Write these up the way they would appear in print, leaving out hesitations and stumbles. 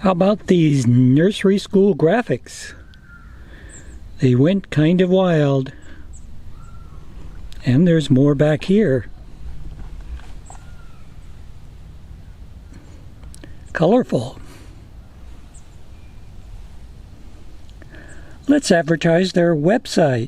How about these nursery school graphics? They went kind of wild. And there's more back here. Colorful. Let's advertise their website.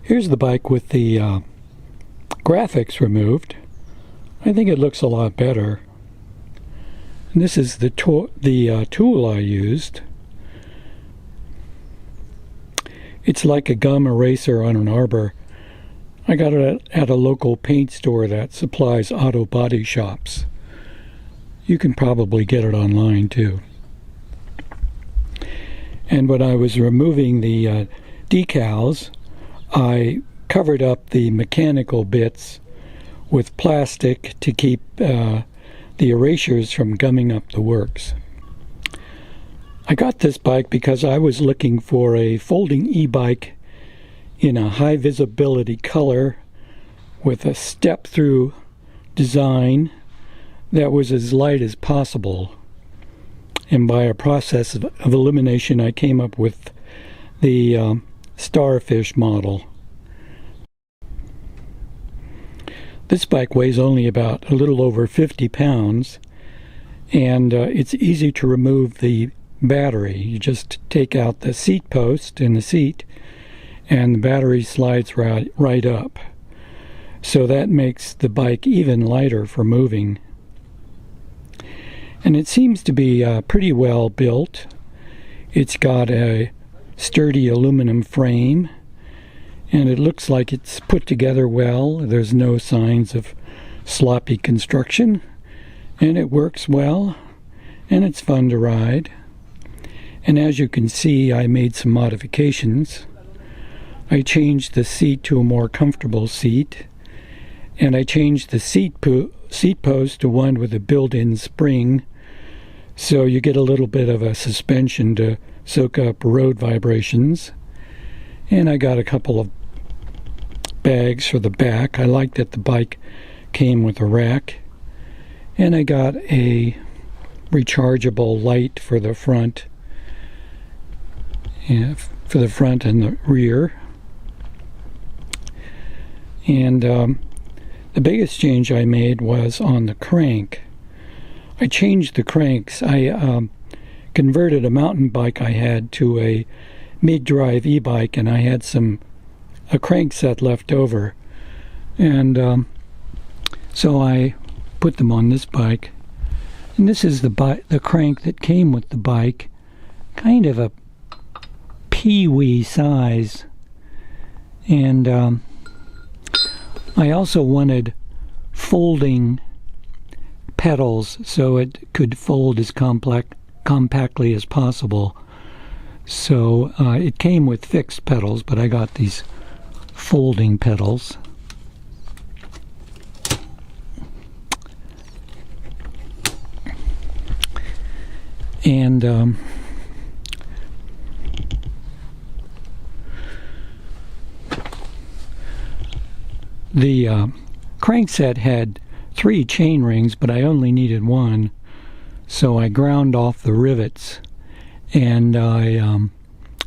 Here's the bike with the graphics removed. I think it looks a lot better. And this is the tool I used. It's like a gum eraser on an arbor. I got it at a local paint store that supplies auto body shops. You can probably get it online too. And when I was removing the decals, I covered up the mechanical bits with plastic to keep the erasures from gumming up the works. I got this bike because I was looking for a folding e-bike in a high visibility color with a step-through design that was as light as possible. And by a process of elimination, I came up with the Starfish model. This bike weighs only about a little over 50 pounds, and it's easy to remove the battery. You just take out the seat post in the seat, and the battery slides right up. So that makes the bike even lighter for moving. And it seems to be pretty well built. It's got a sturdy aluminum frame, and it looks like it's put together well. There's no signs of sloppy construction, and it works well, and it's fun to ride. And as you can see, I made some modifications. I changed the seat to a more comfortable seat, and I changed the seat post to one with a built-in spring, so you get a little bit of a suspension to soak up road vibrations. And I got a couple of bags for the back. I liked that the bike came with a rack. And I got a rechargeable light for the front, and the rear. And the biggest change I made was on the crank. I changed the cranks. I converted a mountain bike I had to a mid-drive e-bike, and I had a crankset left over, and so I put them on this bike. And this is the crank that came with the bike, kind of a pee-wee size. And I also wanted folding pedals so it could fold as compactly as possible. So it came with fixed pedals, but I got these folding pedals. And the crankset had 3 chain rings, but I only needed 1, so I ground off the rivets, and I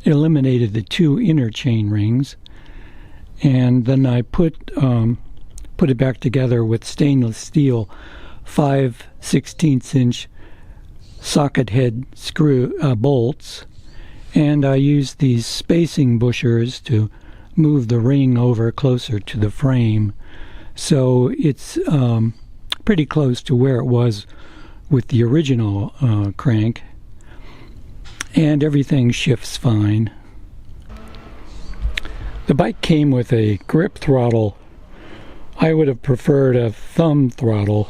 eliminated the 2 inner chain rings, and then I put it back together with stainless steel 5/16" socket head screw bolts, and I used these spacing bushers to move the ring over closer to the frame, so it's pretty close to where it was with the original crank, and everything shifts fine. The bike came with a grip throttle. I would have preferred a thumb throttle.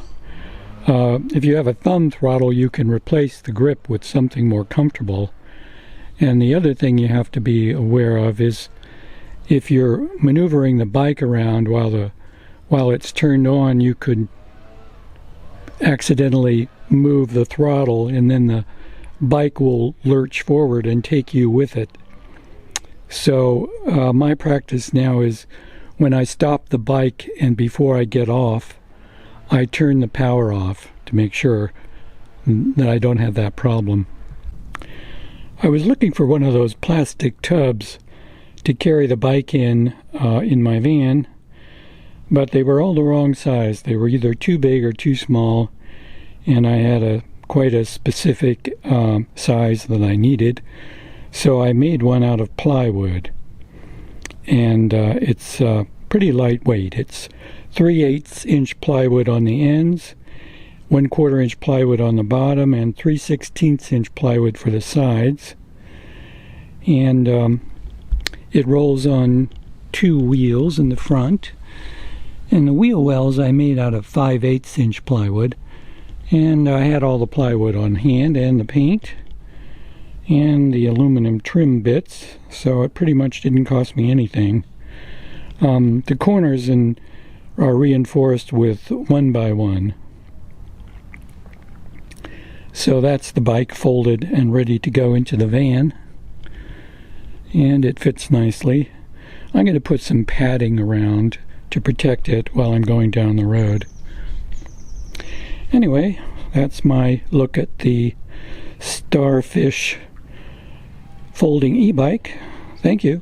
If you have a thumb throttle, you can replace the grip with something more comfortable. And the other thing you have to be aware of is if you're maneuvering the bike around while it's turned on, you could accidentally move the throttle, and then the bike will lurch forward and take you with it. So my practice now is when I stop the bike and before I get off, I turn the power off to make sure that I don't have that problem. I was looking for one of those plastic tubs to carry the bike in my van, but they were all the wrong size. They were either too big or too small, and I had quite a specific size that I needed. So I made one out of plywood, and it's pretty lightweight. It's 3/8 inch plywood on the ends, 1/4 inch plywood on the bottom, and 3/16 inch plywood for the sides. And it rolls on 2 wheels in the front. And the wheel wells I made out of 5/8 inch plywood. And I had all the plywood on hand and the paint and the aluminum trim bits, so it pretty much didn't cost me anything. The corners are reinforced with 1x1. So that's the bike folded and ready to go into the van, and it fits nicely. I'm going to put some padding around to protect it while I'm going down the road. Anyway, that's my look at the Starfish folding e-bike. Thank you.